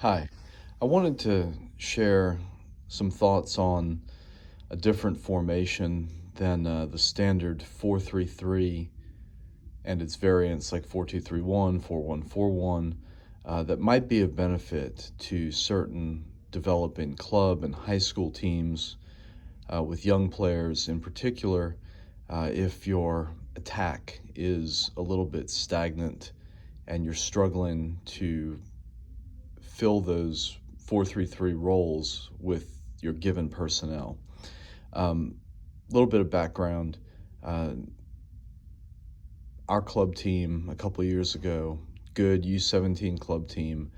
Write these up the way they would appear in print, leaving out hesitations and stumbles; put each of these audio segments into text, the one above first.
Hi, I wanted to share some thoughts on a different formation than the standard 4-3-3 and its variants like 4-2-3-1, 4-1-4-1 that might be of benefit to certain developing club and high school teams with young players in particular if your attack is a little bit stagnant and you're struggling to fill those 4-3-3 roles with your given personnel. A little bit of background. Our club team a couple of years ago, good U17 club team,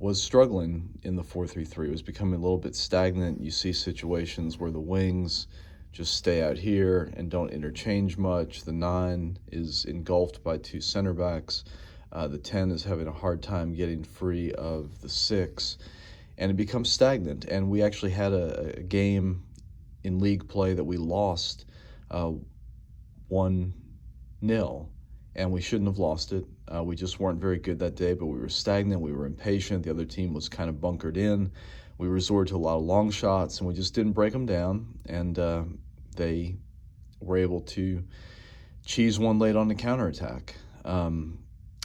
was struggling in the 4-3-3. It was becoming a little bit stagnant. You see situations where the wings just stay out here and don't interchange much. The 9 is engulfed by 2 center backs. The 10 is having a hard time getting free of the 6, and it becomes stagnant. And we actually had a game in league play that we lost 1-0, and we shouldn't have lost it. We just weren't very good that day, but we were stagnant. We were impatient. The other team was kind of bunkered in. We resorted to a lot of long shots, and we just didn't break them down, and they were able to cheese one late on the counterattack.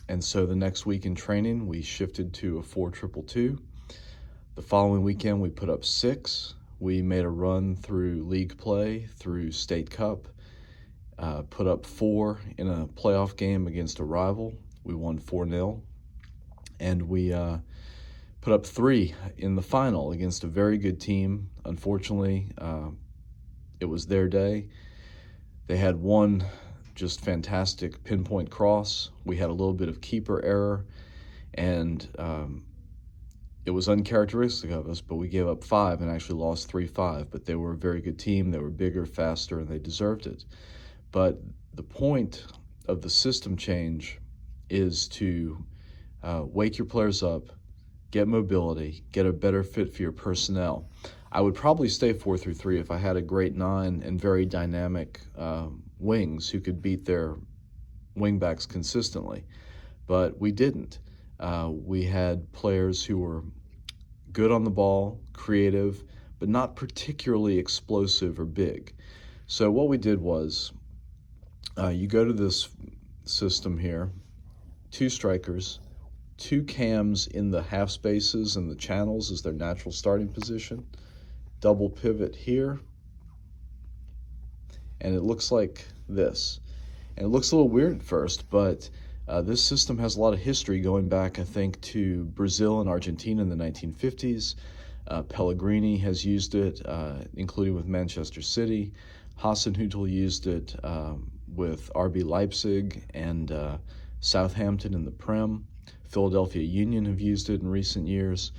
And so the next week in training, we shifted to a 4-2-2. The following weekend, we put up 6. We made a run through league play, through state cup, put up 4 in a playoff game against a rival. We won 4-0. And we put up 3 in the final against a very good team. Unfortunately, it was their day. They had one just fantastic pinpoint cross. We had a little bit of keeper error, and it was uncharacteristic of us, but we gave up 5 and actually lost 3-5. But they were a very good team. They were bigger, faster, and they deserved it. But the point of the system change is to wake your players up, get mobility, get a better fit for your personnel. I would probably stay 4-3-3 if I had a great 9 and very dynamic wings who could beat their wingbacks consistently. But we didn't. We had players who were good on the ball, creative, but not particularly explosive or big. So what we did was, you go to this system here, 2 strikers, 2 cams in the half spaces and the channels as their natural starting position, double pivot here, and it looks like this. And it looks a little weird at first, but this system has a lot of history going back, I think, to Brazil and Argentina in the 1950s. Pellegrini has used it, including with Manchester City. Hasenhüttl used it with RB Leipzig and Southampton in the Prem. Philadelphia Union have used it in recent years.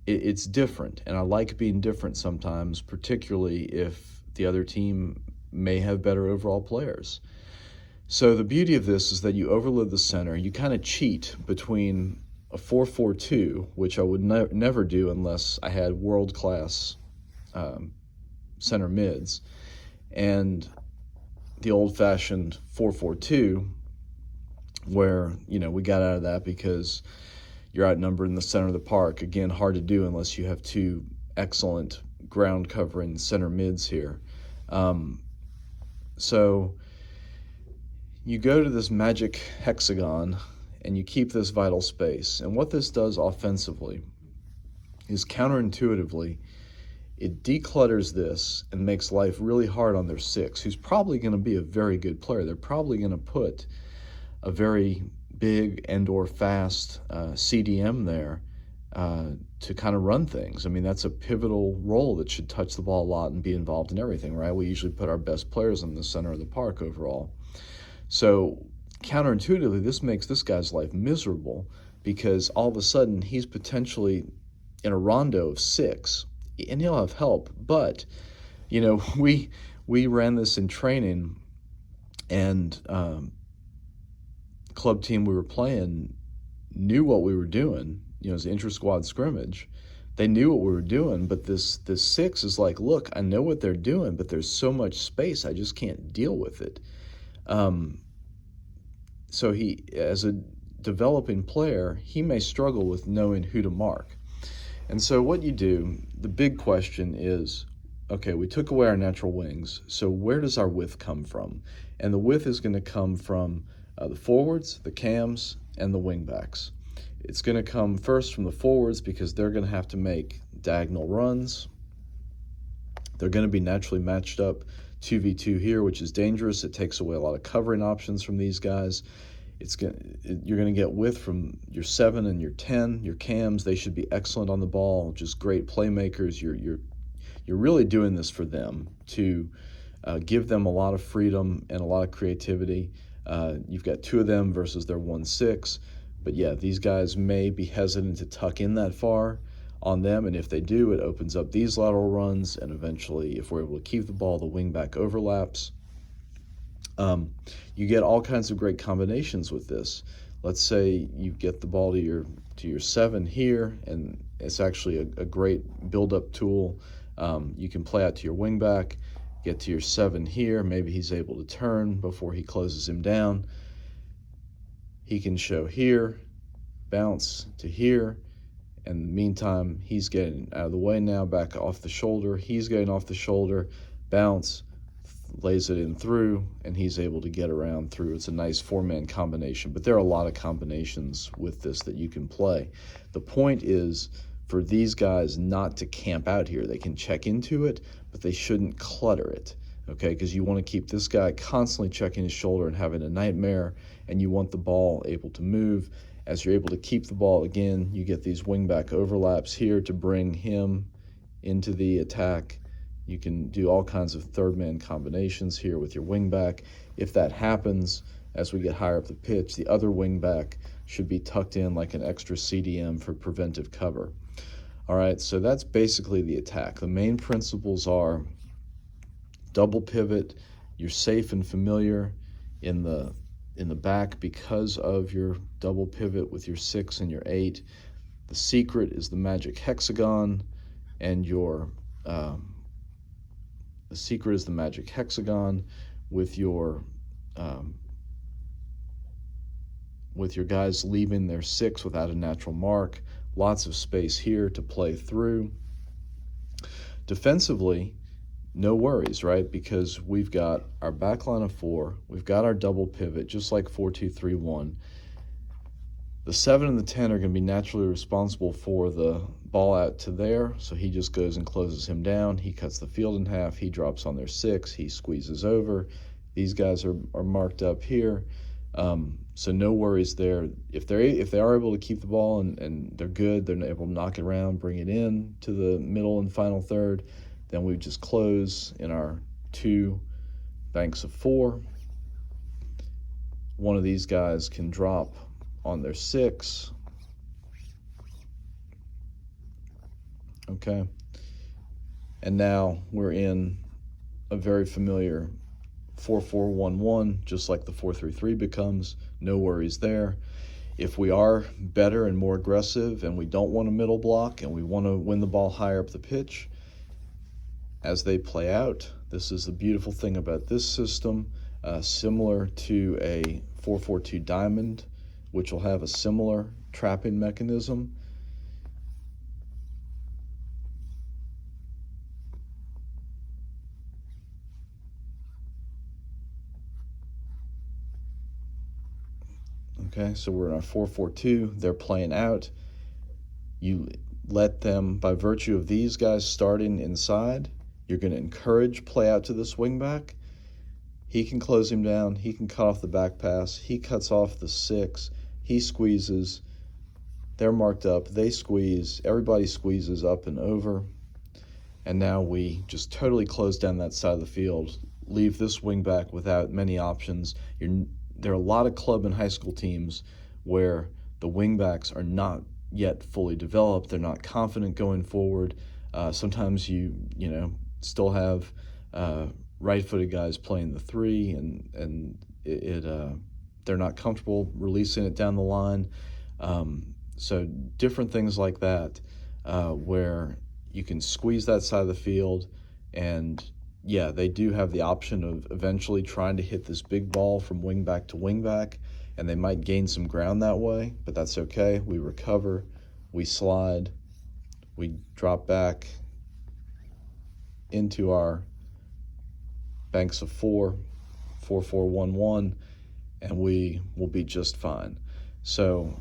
It's different, and I like being different sometimes, particularly if the other team may have better overall players. So the beauty of this is that you overload the center. You kind of cheat between a 4-4-2, which I would never do unless I had world-class center mids, and the old-fashioned 4-4-2, where, we got out of that because you're outnumbered in the center of the park. Again, hard to do unless you have 2 excellent ground-covering center mids here. So you go to this magic hexagon and you keep this vital space. And what this does offensively is, counterintuitively, it declutters this and makes life really hard on their 6, who's probably going to be a very good player. They're probably going to put a very big and or fast CDM there to kind of run things. I mean, that's a pivotal role that should touch the ball a lot and be involved in everything, right? We usually put our best players in the center of the park overall. So counterintuitively, this makes this guy's life miserable, because all of a sudden he's potentially in a rondo of 6, and he'll have help. But, we ran this in training, and club team we were playing knew what we were doing. It was an inter-squad scrimmage. They knew what we were doing, but this 6 is like, look, I know what they're doing, but there's so much space, I just can't deal with it. So he, as a developing player, he may struggle with knowing who to mark. And so what you do, the big question is, okay, we took away our natural wings, so where does our width come from? And the width is going to come from the forwards, the cams, and the wingbacks. It's going to come first from the forwards because they're going to have to make diagonal runs. They're going to be naturally matched up 2v2 here, which is dangerous. It takes away a lot of covering options from these guys. You're going to get width from your 7 and your 10. Your cams, they should be excellent on the ball, just great playmakers. You're really doing this for them to give them a lot of freedom and a lot of creativity. You've got 2 of them versus their 1-6. But yeah, these guys may be hesitant to tuck in that far on them, and if they do, it opens up these lateral runs, and eventually, if we're able to keep the ball, the wingback overlaps. You get all kinds of great combinations with this. Let's say you get the ball to your 7 here, and it's actually a great build-up tool. You can play out to your wingback, get to your 7 here. Maybe he's able to turn before he closes him down. He can show here, bounce to here. And in the meantime, he's getting out of the way now, back off the shoulder. He's getting off the shoulder, bounce, lays it in through, and he's able to get around through. It's a nice 4-man combination, but there are a lot of combinations with this that you can play. The point is for these guys not to camp out here. They can check into it, but they shouldn't clutter it, okay? Because you want to keep this guy constantly checking his shoulder and having a nightmare, and you want the ball able to move. As you're able to keep the ball, again, you get these wingback overlaps here to bring him into the attack. You can do all kinds of 3rd-man combinations here with your wingback. If that happens, as we get higher up the pitch, the other wingback should be tucked in like an extra CDM for preventive cover. All right, so that's basically the attack. The main principles are double pivot. You're safe and familiar in the back because of your double pivot with your 6 and your 8. The secret is the magic hexagon, and the secret is the magic hexagon with your guys leaving their 6 without a natural mark. Lots of space here to play through. Defensively, no worries, right? Because we've got our back line of 4. We've got our double pivot, just like 4-2-3-1. The 7 and the 10 are going to be naturally responsible for the ball out to there, so he just goes and closes him down. He cuts the field in half. He drops on their 6. He squeezes over. These guys are marked up here. So no worries there. If they are able to keep the ball and they're good, they're able to knock it around, bring it in to the middle and final third, then we just close in our 2 banks of 4. One of these guys can drop on their 6. Okay. And now we're in a very familiar 4-4-1-1, just like the 4-3-3 becomes. No worries there. If we are better and more aggressive and we don't want a middle block and we want to win the ball higher up the pitch, as they play out, this is the beautiful thing about this system, similar to a 4-4-2 diamond, which will have a similar trapping mechanism. Okay, so we're in our 4-4-2. They're playing out. You let them, by virtue of these guys starting inside, you're going to encourage play out to this wingback. He can close him down. He can cut off the back pass. He cuts off the 6. He squeezes. They're marked up. They squeeze. Everybody squeezes up and over. And now we just totally close down that side of the field, leave this wingback without many options. There are a lot of club and high school teams where the wingbacks are not yet fully developed. They're not confident going forward. Sometimes you still have right-footed guys playing the 3, and they're not comfortable releasing it down the line. So different things like that, where you can squeeze that side of the field, and yeah, they do have the option of eventually trying to hit this big ball from wingback to wingback, and they might gain some ground that way, but that's okay. We recover, we slide, we drop back into our banks of 4, 4, 4, 1, 1, and we will be just fine. So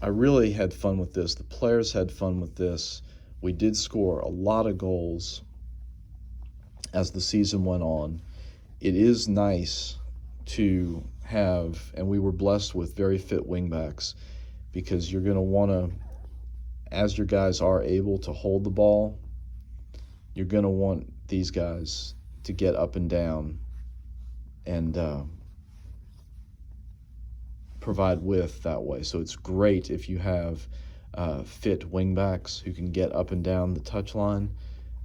I really had fun with this. The players had fun with this. We did score a lot of goals as the season went on. It is nice to have, and we were blessed with very fit wingbacks, because you're going to want to, as your guys are able to hold the ball, you're going to want these guys to get up and down and provide width that way. So it's great if you have fit wingbacks who can get up and down the touchline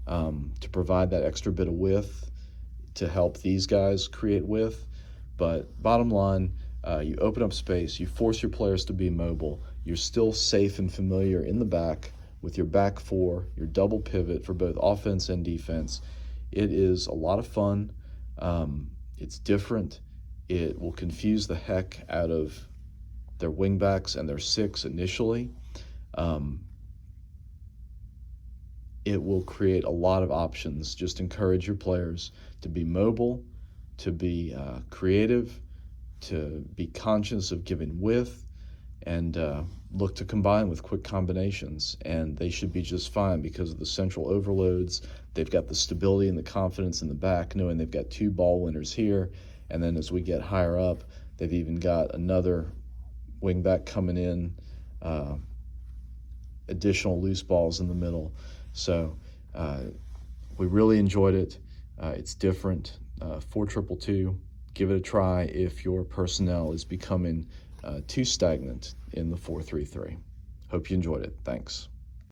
to provide that extra bit of width to help these guys create width. But bottom line, you open up space, you force your players to be mobile, you're still safe and familiar in the back with your back 4, your double pivot for both offense and defense. It is a lot of fun. It's different. It will confuse the heck out of their wingbacks and their 6 initially. It will create a lot of options. Just encourage your players to be mobile, to be creative, to be conscious of giving width, and look to combine with quick combinations. And they should be just fine because of the central overloads. They've got the stability and the confidence in the back, knowing they've got 2 ball winners here. And then as we get higher up, they've even got another wingback coming in, additional loose balls in the middle. So we really enjoyed it. It's different. 4-triple-2. Give it a try if your personnel is becoming too stagnant in the 4-3-3. Hope you enjoyed it. Thanks.